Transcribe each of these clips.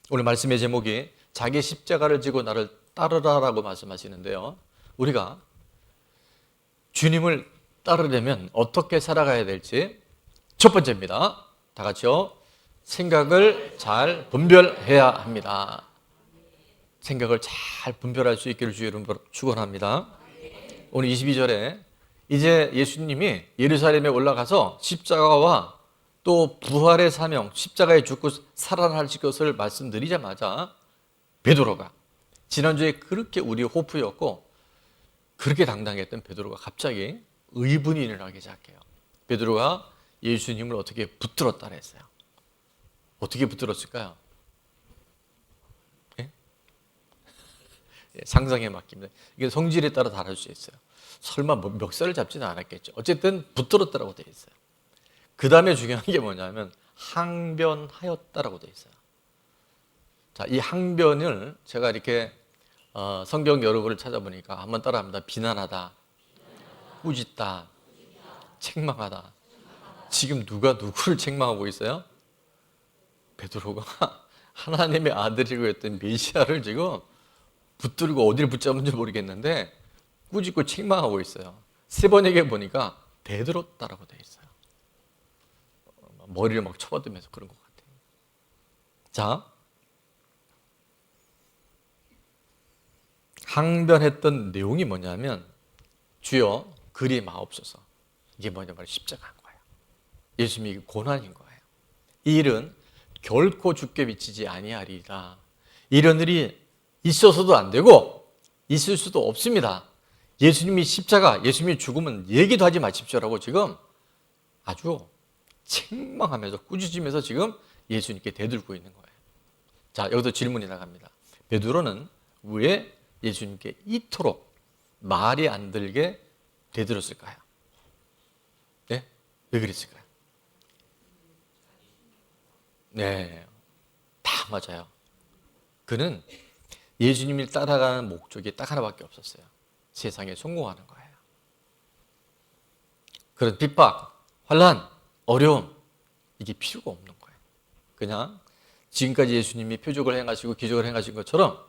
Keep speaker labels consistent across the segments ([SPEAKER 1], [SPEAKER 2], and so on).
[SPEAKER 1] 오늘 말씀의 제목이 자기 십자가를 지고 나를 따르라라고 말씀하시는데요. 우리가 주님을 따르려면 어떻게 살아가야 될지 첫 번째입니다. 다 같이요. 생각을 잘 분별해야 합니다. 생각을 잘 분별할 수 있기를 주 이름으로 축원합니다. 오늘 22절에 이제 예수님이 예루살렘에 올라가서 십자가와 또 부활의 사명, 십자가에 죽고 살아나실 것을 말씀드리자마자 베드로가 지난주에 그렇게 우리의 호프였고 그렇게 당당했던 베드로가 갑자기 의분이 일어나기 시작해요. 베드로가 예수님을 어떻게 붙들었다 그랬어요. 어떻게 붙들었을까요? 예? 상상에 맡깁니다. 이게 성질에 따라 다를 수 있어요. 설마 멱살을 잡지는 않았겠죠. 어쨌든 붙들었다라고 되어 있어요. 그 다음에 중요한 게 뭐냐면 항변하였다라고 되어 있어요. 자, 이 항변을 제가 이렇게 성경 여러 구를 찾아보니까 한번 따라합니다. 비난하다, 꾸짖다, 책망하다. 지금 누가 누구를 책망하고 있어요? 베드로가 하나님의 아들이라고 했던 메시아를 지금 붙들고 어디를 붙잡은지 모르겠는데 꾸짖고 책망하고 있어요. 세 번역에 보니까 대들었다라고 되어 있어요. 머리를 막 쳐받으면서 그런 것 같아요. 자, 항변했던 내용이 뭐냐면 주여 그리 마옵소서. 이게 뭐냐면 십자가인 거예요. 예수님이 고난인 거예요. 이 일은 결코 죽게 미치지 아니하리라. 이런 일이 있어서도 안 되고 있을 수도 없습니다. 예수님이 십자가, 예수님이 죽으면 얘기도 하지 마십시오라고 지금 아주 책망하면서 꾸짖으면서 지금 예수님께 대들고 있는 거예요. 자, 여기서 질문이 나갑니다. 베드로는 왜 예수님께 이토록 말이 안 들게 대들었을까요? 네? 왜 그랬을까요? 네, 다 맞아요. 그는 예수님을 따라가는 목적이 딱 하나밖에 없었어요. 세상에 성공하는 거예요. 그런 핍박, 환난, 어려움 이게 필요가 없는 거예요. 그냥 지금까지 예수님이 표적을 행하시고 기적을 행하신 것처럼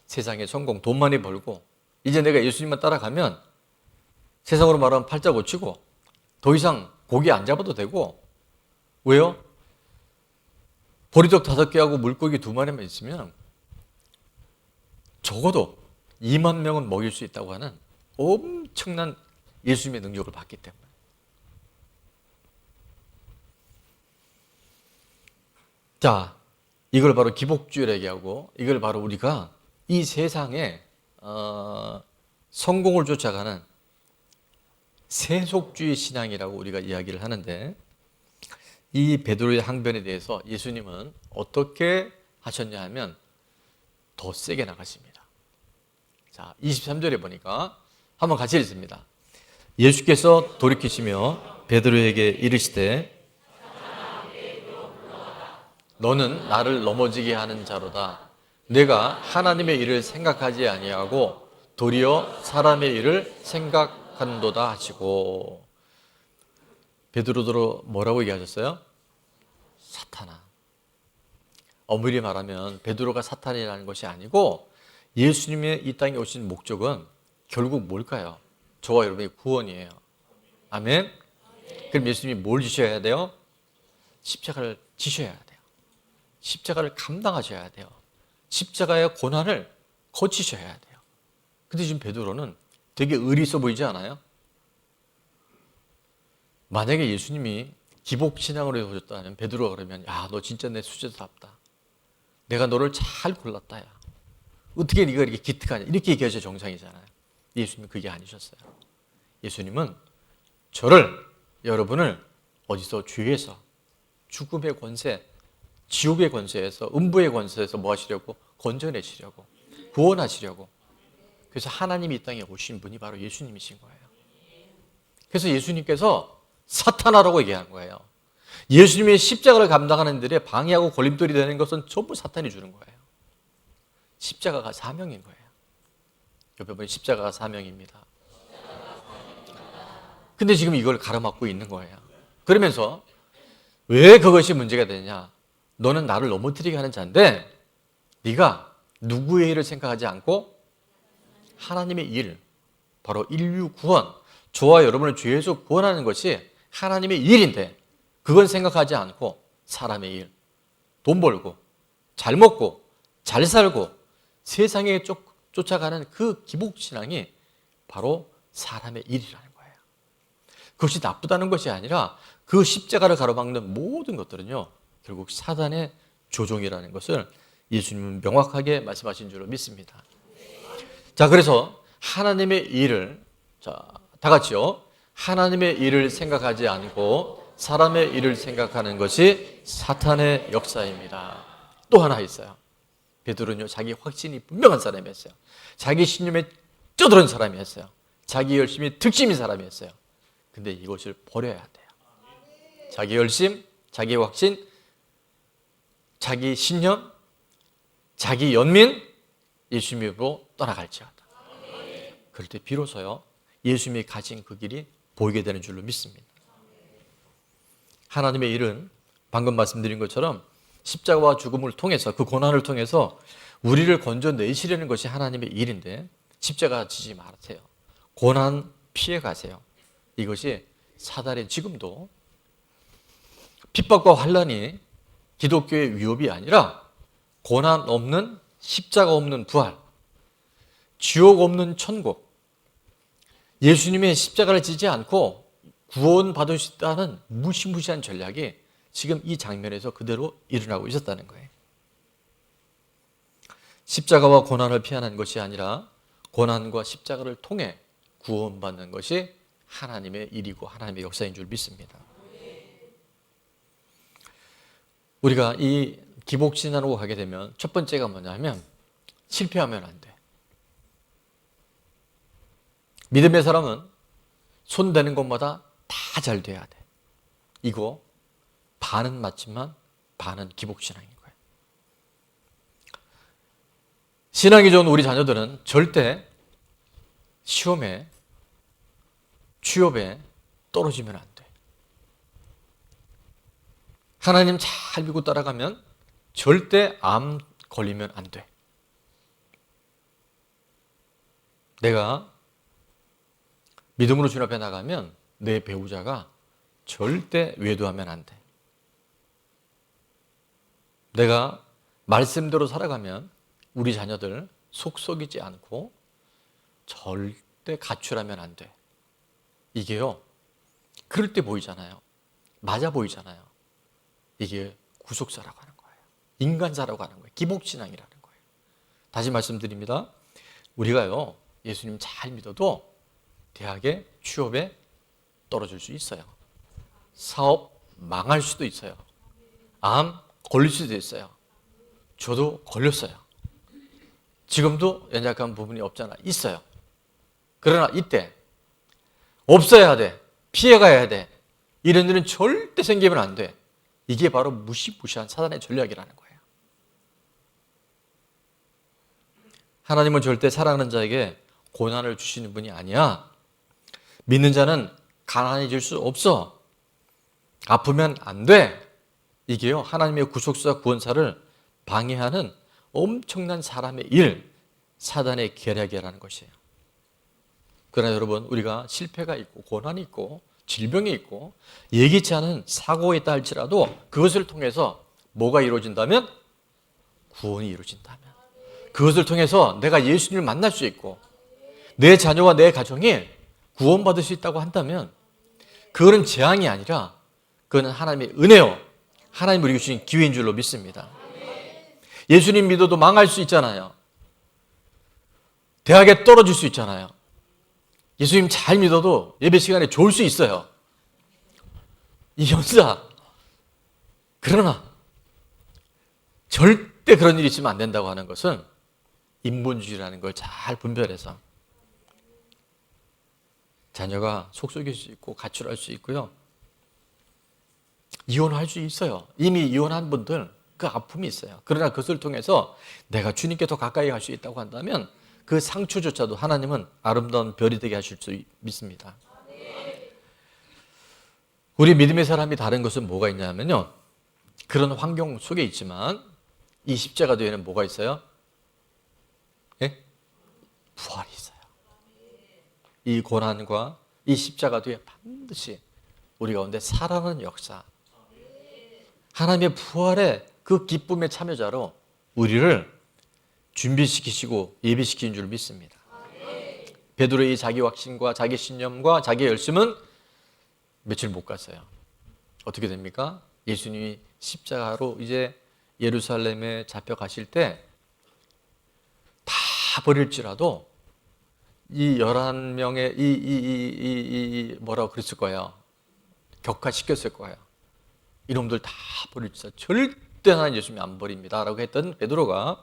[SPEAKER 1] 세상에 성공, 돈 많이 벌고 이제 내가 예수님만 따라가면 세상으로 말하면 팔자 고치고 더 이상 고기 안 잡아도 되고 왜요? 보리떡 5개하고 물고기 2마리만 있으면 적어도 2만 명은 먹일 수 있다고 하는 엄청난 예수님의 능력을 받기 때문에 자, 이걸 바로 기복주의라 얘기하고 이걸 바로 우리가 이 세상에 성공을 쫓아가는 세속주의 신앙이라고 우리가 이야기를 하는데 이 베드로의 항변에 대해서 예수님은 어떻게 하셨냐 하면 더 세게 나가십니다. 자, 23절에 보니까 한번 같이 읽습니다. 예수께서 돌이키시며 베드로에게 이르시되 너는 나를 넘어지게 하는 자로다. 내가 하나님의 일을 생각하지 아니하고 도리어 사람의 일을 생각한도다 하시고 베드로도 뭐라고 얘기하셨어요? 사탄아. 엄밀히 말하면 베드로가 사탄이라는 것이 아니고 예수님의 이 땅에 오신 목적은 결국 뭘까요? 저와 여러분의 구원이에요. 아멘? 그럼 예수님이 뭘 지셔야 돼요? 십자가를 지셔야 돼요. 십자가를 감당하셔야 돼요. 십자가의 고난을 거치셔야 돼요. 근데 지금 베드로는 되게 의리 있어 보이지 않아요? 만약에 예수님이 기복신앙으로 오셨다면 베드로가 그러면 야, 너 진짜 내 수제자답다. 내가 너를 잘 골랐다. 야. 어떻게 네가 이렇게 기특하냐. 이렇게 얘기하셔야 정상이잖아요. 예수님은 그게 아니셨어요. 예수님은 저를, 여러분을 어디서 죄에서, 죽음의 권세, 지옥의 권세에서, 음부의 권세에서 뭐 하시려고? 건져내시려고, 구원하시려고. 그래서 하나님이 이 땅에 오신 분이 바로 예수님이신 거예요. 그래서 예수님께서 사탄아라고 얘기한 거예요. 예수님의 십자가를 감당하는 일에 방해하고 걸림돌이 되는 것은 전부 사탄이 주는 거예요. 십자가가 사명인 거예요. 옆에 보니 십자가가 사명입니다. 근데 지금 이걸 가로막고 있는 거예요. 그러면서 왜 그것이 문제가 되냐? 너는 나를 넘어뜨리게 하는 자인데 네가 누구의 일을 생각하지 않고 하나님의 일, 바로 인류 구원, 저와 여러분을 죄에서 구원하는 것이 하나님의 일인데 그건 생각하지 않고 사람의 일, 돈 벌고 잘 먹고 잘 살고 세상에 쫓아가는 그 기복신앙이 바로 사람의 일이라는 거예요. 그것이 나쁘다는 것이 아니라 그 십자가를 가로막는 모든 것들은요, 결국 사단의 조종이라는 것을 예수님은 명확하게 말씀하신 줄로 믿습니다. 자, 그래서 하나님의 일을, 자, 다 같이요. 하나님의 일을 생각하지 않고 사람의 일을 생각하는 것이 사탄의 역사입니다. 또 하나 있어요. 베드로는요, 자기 확신이 분명한 사람이었어요. 자기 신념에 쩌들은 사람이었어요. 자기 열심이 특심인 사람이었어요. 근데 이것을 버려야 돼요. 자기 열심, 자기 확신, 자기 신념, 자기 연민, 예수님으로 떠나갈지어다. 그럴 때 비로소요, 예수님이 가진 그 길이 보이게 되는 줄로 믿습니다. 하나님의 일은 방금 말씀드린 것처럼 십자가와 죽음을 통해서, 그 고난을 통해서 우리를 건져내시려는 것이 하나님의 일인데, 십자가 지지 마세요. 고난 피해 가세요. 이것이 사단의 지금도 핍박과 환난이 기독교의 위협이 아니라 고난 없는, 십자가 없는 부활, 지옥 없는 천국, 예수님의 십자가를 지지 않고 구원받을 수 있다는 무시무시한 전략이 지금 이 장면에서 그대로 일어나고 있었다는 거예요. 십자가와 고난을 피하는 것이 아니라 고난과 십자가를 통해 구원받는 것이 하나님의 일이고 하나님의 역사인 줄 믿습니다. 우리가 이 기복신앙으로 가게 되면 첫 번째가 뭐냐면 실패하면 안 돼. 믿음의 사람은 손 대는 것마다 다 잘 돼야 돼. 이거 반은 맞지만 반은 기복신앙인 거예요. 신앙이 좋은 우리 자녀들은 절대 시험에, 취업에 떨어지면 안 돼. 하나님 잘 믿고 따라가면 절대 암 걸리면 안 돼. 내가 믿음으로 주님 앞에 나가면 내 배우자가 절대 외도하면 안 돼. 내가 말씀대로 살아가면 우리 자녀들 속썩이지 않고 절대 가출하면 안 돼. 이게요, 그럴 때 보이잖아요. 맞아 보이잖아요. 이게 구속사라고 하는 거예요. 인간사라고 하는 거예요. 기복신앙이라는 거예요. 다시 말씀드립니다. 우리가요, 예수님 잘 믿어도 대학에, 취업에 떨어질 수 있어요. 사업 망할 수도 있어요. 암 걸릴 수도 있어요. 저도 걸렸어요. 지금도 연약한 부분이 없잖아. 있어요. 그러나 이때 없어야 돼. 피해가야 돼. 이런 일은 절대 생기면 안 돼. 이게 바로 무시무시한 사단의 전략이라는 거예요. 하나님은 절대 사랑하는 자에게 고난을 주시는 분이 아니야. 믿는 자는 가난해질 수 없어. 아프면 안 돼. 이게요, 하나님의 구속사 구원사를 방해하는 엄청난 사람의 일, 사단의 계략이라는 것이에요. 그러나 여러분, 우리가 실패가 있고 고난이 있고 질병이 있고 예기치 않은 사고가 있다 할지라도 그것을 통해서 뭐가 이루어진다면? 구원이 이루어진다면. 그것을 통해서 내가 예수님을 만날 수 있고 내 자녀와 내 가정이 구원받을 수 있다고 한다면 그거는 재앙이 아니라 그거는 하나님의 은혜요, 하나님 우리에게 주신 기회인 줄로 믿습니다. 예수님 믿어도 망할 수 있잖아요. 대학에 떨어질 수 있잖아요. 예수님 잘 믿어도 예배 시간에 좋을 수 있어요. 이 연사. 그러나 절대 그런 일이 있으면 안 된다고 하는 것은 인본주의라는 걸 잘 분별해서 자녀가 속썩일 수 있고 가출할 수 있고요. 이혼할 수 있어요. 이미 이혼한 분들 그 아픔이 있어요. 그러나 그것을 통해서 내가 주님께 더 가까이 갈 수 있다고 한다면 그 상처조차도 하나님은 아름다운 별이 되게 하실 수 믿습니다. 우리 믿음의 사람이 다른 것은 뭐가 있냐면요, 그런 환경 속에 있지만 이 십자가 뒤에는 뭐가 있어요? 예? 부활이 있어요. 이 고난과 이 십자가 뒤에 반드시 우리 가운데 살아나는 역사, 하나님의 부활의 그 기쁨의 참여자로 우리를 준비시키시고 예비시킨 줄 믿습니다. 베드로의 자기 확신과 자기 신념과 자기 열심은 며칠 못 갔어요. 어떻게 됩니까? 예수님이 십자가로 이제 예루살렘에 잡혀가실 때 다 버릴지라도 이 11명의 뭐라고 그랬을 거예요. 격화시켰을 거예요. 이놈들 다 버릴지라도 절대 나는 예수님이 안 버립니다 라고 했던 베드로가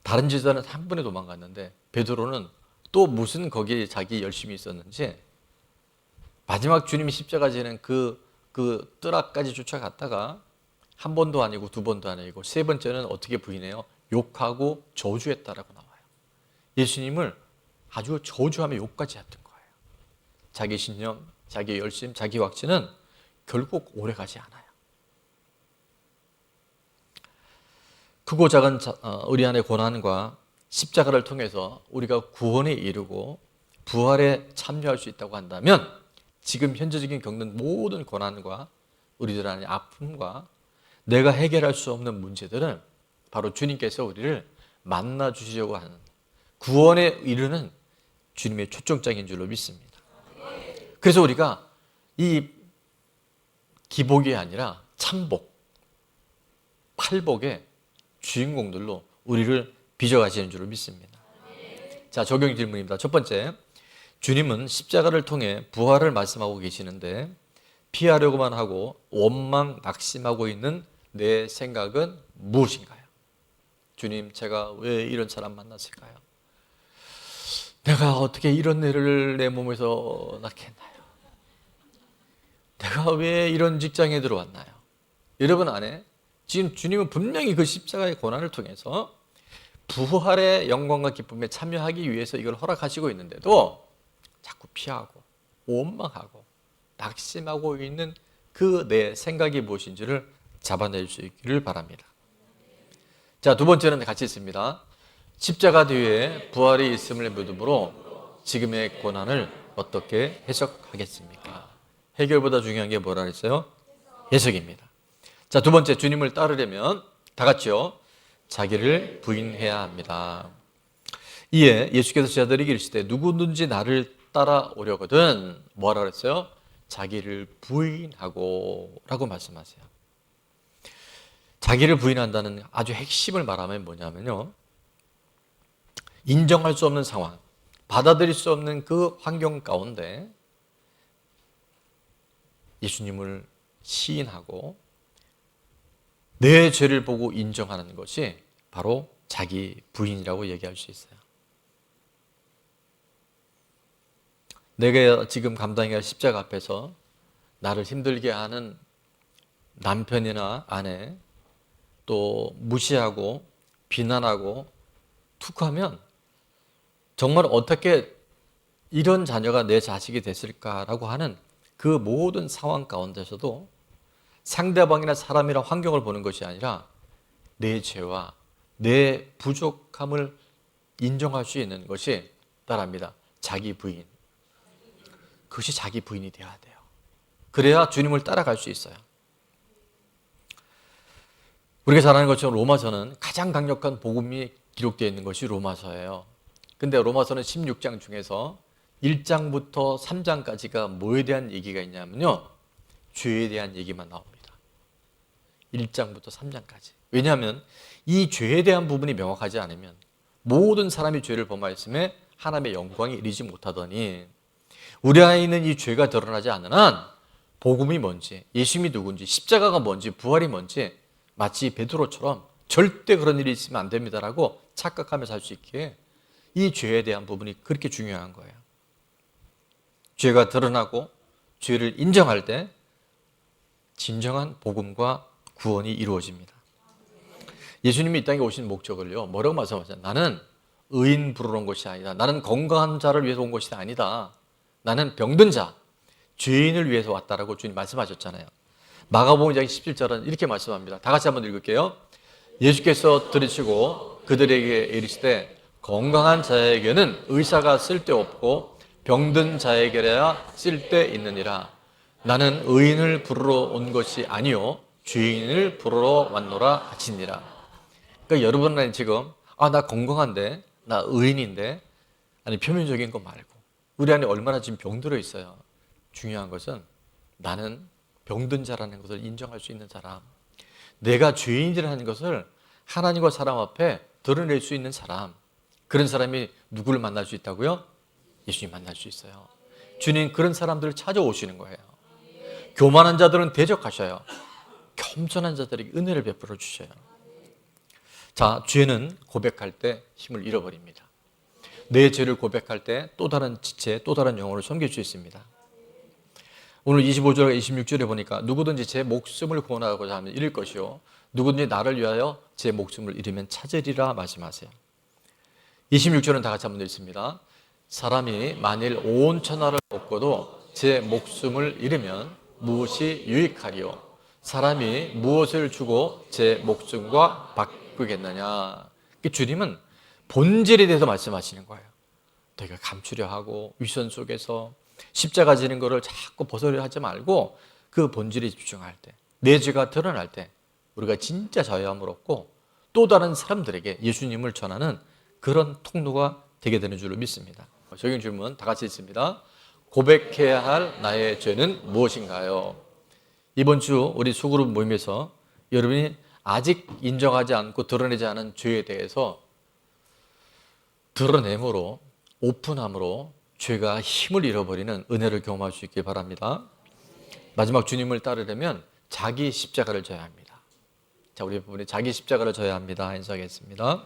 [SPEAKER 1] 다른 제자는 한 번에 도망갔는데 베드로는 또 무슨 거기에 자기 열심이 있었는지 마지막 주님이 십자가 지는 그 뜰앞까지 쫓아갔다가 한 번도 아니고 두 번도 아니고 세 번째는 어떻게 부인해요? 욕하고 저주했다라고 나와요. 예수님을 아주 저주하며 욕까지 했던 거예요. 자기 신념, 자기 열심, 자기 확신은 결국 오래가지 않아요. 크고 작은 우리 안의 고난과 십자가를 통해서 우리가 구원에 이르고 부활에 참여할 수 있다고 한다면 지금 현재적인 겪는 모든 고난과 우리들 안의 아픔과 내가 해결할 수 없는 문제들은 바로 주님께서 우리를 만나 주시려고 하는 구원에 이르는 주님의 초청장인 줄로 믿습니다. 그래서 우리가 이 기복이 아니라 참복, 팔복의 주인공들로 우리를 빚어가시는 줄로 믿습니다. 자, 적용 질문입니다. 첫 번째, 주님은 십자가를 통해 부활을 말씀하고 계시는데 피하려고만 하고 원망, 낙심하고 있는 내 생각은 무엇인가요? 주님, 제가 왜 이런 사람 만났을까요? 내가 어떻게 이런 애를 내 몸에서 낳게 했나요? 내가 왜 이런 직장에 들어왔나요? 여러분 안에 지금 주님은 분명히 그 십자가의 고난을 통해서 부활의 영광과 기쁨에 참여하기 위해서 이걸 허락하시고 있는데도 자꾸 피하고 원망하고 낙심하고 있는 그 내 생각이 무엇인지를 잡아낼 수 있기를 바랍니다. 자, 두 번째는 같이 있습니다. 십자가 뒤에 부활이 있음을 믿음으로 지금의 고난을 어떻게 해석하겠습니까? 해결보다 중요한 게 뭐라 그랬어요? 해석입니다. 자, 두 번째, 주님을 따르려면 다 같이요, 자기를 부인해야 합니다. 이에 예수께서 제자들에게 이르시되 누구든지 나를 따라오려거든 뭐라 그랬어요? 자기를 부인하고 라고 말씀하세요. 자기를 부인한다는 아주 핵심을 말하면 뭐냐면요, 인정할 수 없는 상황, 받아들일 수 없는 그 환경 가운데 예수님을 시인하고 내 죄를 보고 인정하는 것이 바로 자기 부인이라고 얘기할 수 있어요. 내가 지금 감당해야 할 십자가 앞에서 나를 힘들게 하는 남편이나 아내, 또 무시하고 비난하고 툭하면 정말 어떻게 이런 자녀가 내 자식이 됐을까라고 하는 그 모든 상황 가운데서도 상대방이나 사람이나 환경을 보는 것이 아니라 내 죄와 내 부족함을 인정할 수 있는 것이 따라합니다. 자기 부인. 그것이 자기 부인이 되어야 돼요. 그래야 주님을 따라갈 수 있어요. 우리가 잘 아는 것처럼 로마서는 가장 강력한 복음이 기록되어 있는 것이 로마서예요. 근데 로마서는 16장 중에서 1장부터 3장까지가 뭐에 대한 얘기가 있냐면요, 죄에 대한 얘기만 나옵니다. 1장부터 3장까지. 왜냐하면 이 죄에 대한 부분이 명확하지 않으면 모든 사람이 죄를 범하였음에 하나님의 영광이 이르지 못하더니 우리 안에 있는 이 죄가 드러나지 않는 한 복음이 뭔지, 예수님이 누군지, 십자가가 뭔지, 부활이 뭔지 마치 베드로처럼 절대 그런 일이 있으면 안 됩니다라고 착각하며 살 수 있기에 이 죄에 대한 부분이 그렇게 중요한 거예요. 죄가 드러나고 죄를 인정할 때 진정한 복음과 구원이 이루어집니다. 예수님이 이 땅에 오신 목적을요, 뭐라고 말씀하셨어요? 나는 의인 부르러 온 것이 아니다. 나는 건강한 자를 위해서 온 것이 아니다. 나는 병든 자, 죄인을 위해서 왔다라고 주님 말씀하셨잖아요. 마가복음 2장 17절은 이렇게 말씀합니다. 다 같이 한번 읽을게요. 예수께서 들으시고 그들에게 이르시되 건강한 자에게는 의사가 쓸데없고 병든 자에게야 쓸데있느니라. 나는 의인을 부르러 온 것이 아니요 죄인을 부르러 왔노라 하시니라. 그러니까 여러분은 지금 나 건강한데, 나 의인인데, 아니 표면적인 거 말고 우리 안에 얼마나 지금 병들어 있어요. 중요한 것은 나는 병든 자라는 것을 인정할 수 있는 사람, 내가 죄인이라는 것을 하나님과 사람 앞에 드러낼 수 있는 사람, 그런 사람이 누구를 만날 수 있다고요? 예수님 만날 수 있어요. 주님 그런 사람들을 찾아오시는 거예요. 교만한 자들은 대적하셔요. 겸손한 자들에게 은혜를 베풀어 주셔요. 자, 죄는 고백할 때 힘을 잃어버립니다. 내 죄를 고백할 때 또 다른 지체, 또 다른 영혼을 섬길 수 있습니다. 오늘 25절과 26절에 보니까 누구든지 제 목숨을 구원하고자 하면 잃을 것이요 누구든지 나를 위하여 제 목숨을 잃으면 찾으리라 말씀하세요. 26절은 다 같이 한번 읽습니다. 사람이 만일 온 천하를 얻고도 제 목숨을 잃으면 무엇이 유익하리요? 사람이 무엇을 주고 제 목숨과 바꾸겠느냐? 주님은 본질에 대해서 말씀하시는 거예요. 내가 감추려 하고 위선 속에서 십자가 지는 것을 자꾸 벗어려 하지 말고 그 본질에 집중할 때, 내 죄가 드러날 때 우리가 진짜 자유함을 얻고 또 다른 사람들에게 예수님을 전하는 그런 통로가 되게 되는 줄로 믿습니다. 적용 질문 다 같이 있습니다. 고백해야 할 나의 죄는 무엇인가요? 이번 주 우리 소그룹 모임에서 여러분이 아직 인정하지 않고 드러내지 않은 죄에 대해서 드러냄으로, 오픈함으로 죄가 힘을 잃어버리는 은혜를 경험할 수 있길 바랍니다. 마지막 주님을 따르려면 자기 십자가를 져야 합니다. 자, 우리 부분이 자기 십자가를 져야 합니다. 인사하겠습니다.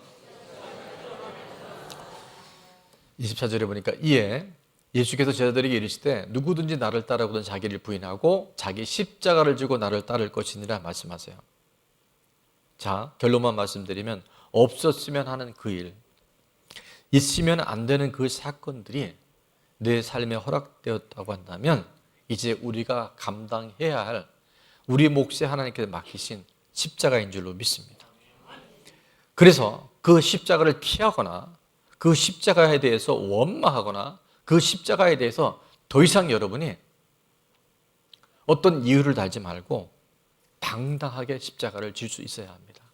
[SPEAKER 1] 24절에 보니까 이에 예수께서 제자들에게 이르시되 누구든지 나를 따르고는 자기를 부인하고 자기 십자가를 지고 나를 따를 것이니라 말씀하세요. 자, 결론만 말씀드리면 없었으면 하는 그 일, 있으면 안 되는 그 사건들이 내 삶에 허락되었다고 한다면 이제 우리가 감당해야 할 우리 몫에 하나님께서 맡기신 십자가인 줄로 믿습니다. 그래서 그 십자가를 피하거나 그 십자가에 대해서 원망하거나 그 십자가에 대해서 더 이상 여러분이 어떤 이유를 달지 말고 당당하게 십자가를 질 수 있어야 합니다.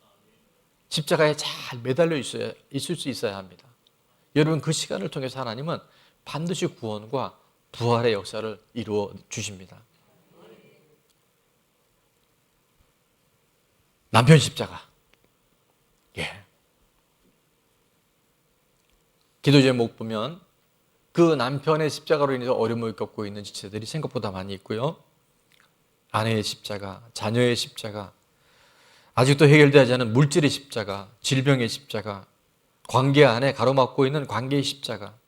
[SPEAKER 1] 십자가에 잘 매달려 있을 수 있어야 합니다. 여러분 그 시간을 통해서 하나님은 반드시 구원과 부활의 역사를 이루어 주십니다. 남편 십자가. 기도 제목 보면 그 남편의 십자가로 인해서 어려움을 겪고 있는 지체들이 생각보다 많이 있고요. 아내의 십자가, 자녀의 십자가, 아직도 해결되지 않은 물질의 십자가, 질병의 십자가, 관계 안에 가로막고 있는 관계의 십자가,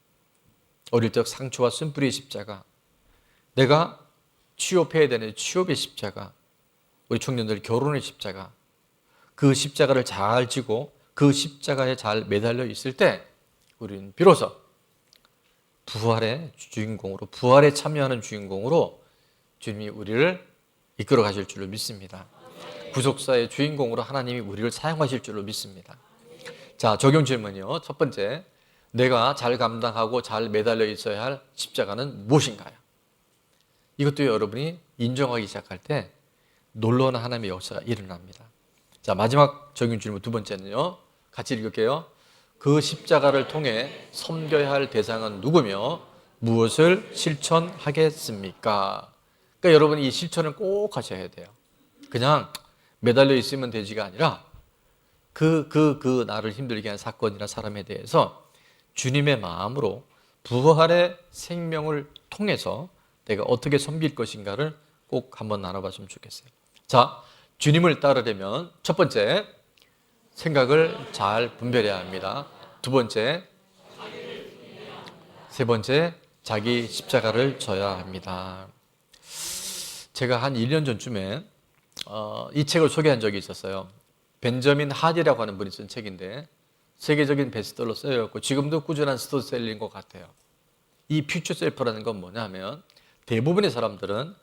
[SPEAKER 1] 어릴 적 상처와 쓴뿌리의 십자가, 내가 취업해야 되는 취업의 십자가, 우리 청년들 결혼의 십자가, 그 십자가를 잘 지고 그 십자가에 잘 매달려 있을 때 우리는 비로소 부활의 주인공으로, 부활에 참여하는 주인공으로 주님이 우리를 이끌어 가실 줄로 믿습니다. 구속사의 주인공으로 하나님이 우리를 사용하실 줄로 믿습니다. 자, 적용 질문이요. 첫 번째, 내가 잘 감당하고 잘 매달려 있어야 할 십자가는 무엇인가요? 이것도 여러분이 인정하기 시작할 때 놀라운 하나님의 역사가 일어납니다. 자, 마지막 적용 질문 두 번째는요. 같이 읽을게요. 그 십자가를 통해 섬겨야 할 대상은 누구며 무엇을 실천하겠습니까? 그러니까 여러분 이 실천을 꼭 하셔야 돼요. 그냥 매달려 있으면 되지가 아니라 그 나를 힘들게 한 사건이나 사람에 대해서 주님의 마음으로 부활의 생명을 통해서 내가 어떻게 섬길 것인가를 꼭 한번 나눠봤으면 좋겠어요. 자, 주님을 따르려면 첫 번째, 생각을 잘 분별해야 합니다. 두 번째, 세 번째, 자기 십자가를 져야 합니다. 제가 한 1년 전쯤에 이 책을 소개한 적이 있었어요. 벤저민 하디라고 하는 분이 쓴 책인데 세계적인 베스트셀러 쓰여졌고 지금도 꾸준한 스토리셀러인 것 같아요. 이 퓨처 셀프라는 건 뭐냐면 대부분의 사람들은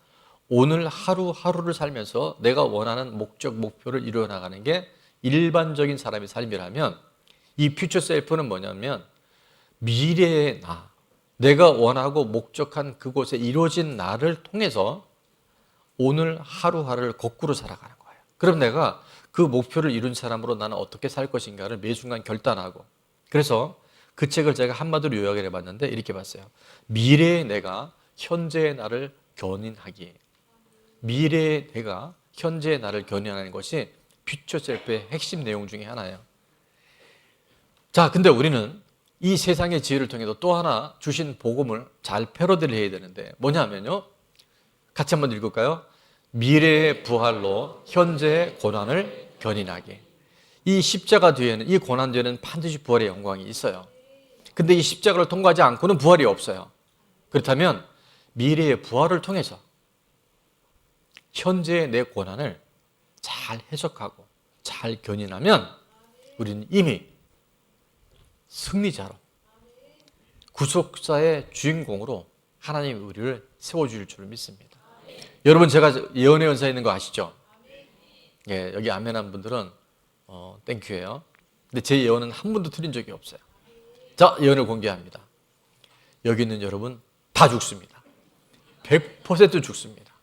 [SPEAKER 1] 오늘 하루하루를 살면서 내가 원하는 목적, 목표를 이루어 나가는 게 일반적인 사람의 삶이라면 이 퓨처 셀프는 뭐냐면 미래의 나, 내가 원하고 목적한 그곳에 이루어진 나를 통해서 오늘 하루하루를 거꾸로 살아가는 거예요. 그럼 내가 그 목표를 이룬 사람으로 나는 어떻게 살 것인가를 매 순간 결단하고, 그래서 그 책을 제가 한마디로 요약을 해봤는데 이렇게 봤어요. 미래의 내가 현재의 나를 견인하기. 미래의 내가 현재의 나를 견인하는 것이 퓨처 셀프의 핵심 내용 중에 하나예요. 자, 근데 우리는 이 세상의 지혜를 통해서 또 하나 주신 복음을 잘 패러디를 해야 되는데 뭐냐면요. 같이 한번 읽을까요? 미래의 부활로 현재의 고난을 견인하게. 이 십자가 뒤에는, 이 고난 뒤에는 반드시 부활의 영광이 있어요. 근데 이 십자가를 통과하지 않고는 부활이 없어요. 그렇다면 미래의 부활을 통해서 현재의 내 고난을 잘 해석하고 잘 견인하면 우리는 이미 승리자로, 구속사의 주인공으로 하나님이 우리를 세워줄 줄 믿습니다. 여러분, 제가 예언의 연사 있는 거 아시죠? 예, 여기 아멘한 분들은 땡큐예요. 근데 제 예언은 한 번도 틀린 적이 없어요. 자, 예언을 공개합니다. 여기 있는 여러분 다 죽습니다. 100% 죽습니다.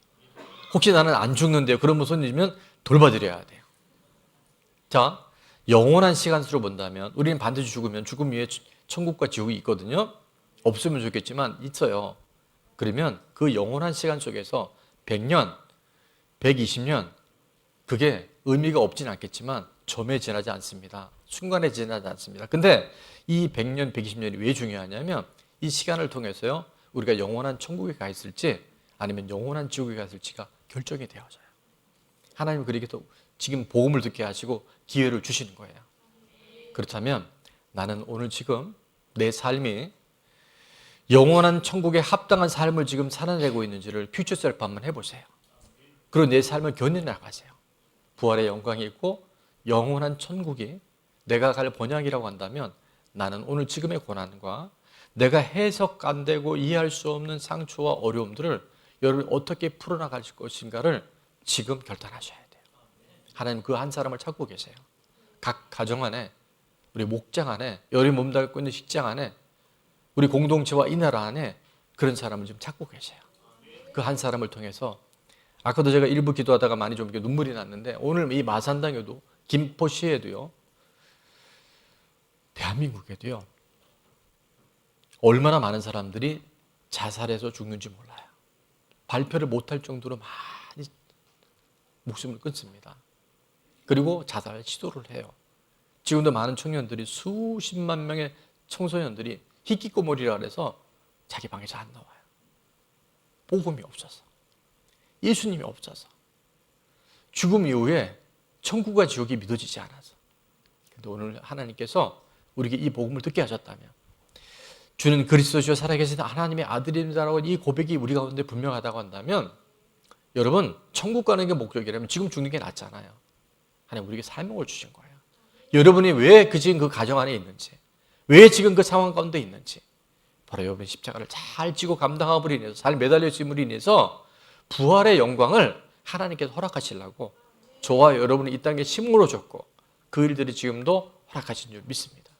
[SPEAKER 1] 혹시 나는 안 죽는데요? 그런 분 손이면 돌봐드려야 돼요. 자, 영원한 시간수로 본다면 우리는 반드시 죽으면 죽음 위에 천국과 지옥이 있거든요. 없으면 좋겠지만 있어요. 그러면 그 영원한 시간 속에서 100년, 120년 그게 의미가 없진 않겠지만 점에 지나지 않습니다. 순간에 지나지 않습니다. 근데 이 100년, 120년이 왜 중요하냐면 이 시간을 통해서요, 우리가 영원한 천국에 가 있을지 아니면 영원한 지옥에 가 있을지가 결정이 되어져요. 하나님은 그렇게 또 지금 복음을 듣게 하시고 기회를 주시는 거예요. 그렇다면 나는 오늘 지금 내 삶이 영원한 천국에 합당한 삶을 지금 살아내고 있는지를 퓨처 셀프 한번 해보세요. 그리고 내 삶을 견인해 나가세요. 부활의 영광이 있고 영원한 천국이 내가 갈 번향이라고 한다면 나는 오늘 지금의 고난과 내가 해석 안 되고 이해할 수 없는 상처와 어려움들을 여러분 어떻게 풀어나갈 것인가를 지금 결단하셔야 돼요. 하나님 그 한 사람을 찾고 계세요. 각 가정 안에, 우리 목장 안에, 열이 몸담고 있는 직장 안에, 우리 공동체와 이 나라 안에 그런 사람을 지금 찾고 계세요. 그 한 사람을 통해서 아까도 제가 일부 기도하다가 많이 좀 눈물이 났는데 오늘 이 마산당에도 김포시에도요, 대한민국에도요 얼마나 많은 사람들이 자살해서 죽는지 몰라요. 발표를 못할 정도로 많이 목숨을 끊습니다. 그리고 자살 시도를 해요. 지금도 많은 청년들이 수십만 명의 청소년들이 히키코모리라 그래서 자기 방에서 안 나와요. 복음이 없어서, 예수님이 없어서, 죽음 이후에 천국과 지옥이 믿어지지 않아서. 그런데 오늘 하나님께서 우리에게 이 복음을 듣게 하셨다면, 주는 그리스도시요 살아계신 하나님의 아들입니다라고 이 고백이 우리 가운데 분명하다고 한다면, 여러분 천국 가는 게 목적이라면 지금 죽는 게 낫잖아요. 하나님 우리에게 사명을 주신 거예요. 여러분이 왜 지금 그 가정 안에 있는지, 왜 지금 그 상황 가운데 있는지, 바로 여러분의 십자가를 잘 지고 감당함으로 인해서, 잘 매달려짐으로 인해서 부활의 영광을 하나님께서 허락하시려고 저와 여러분이 이 땅에 심으로 줬고 그 일들이 지금도 허락하신 줄 믿습니다.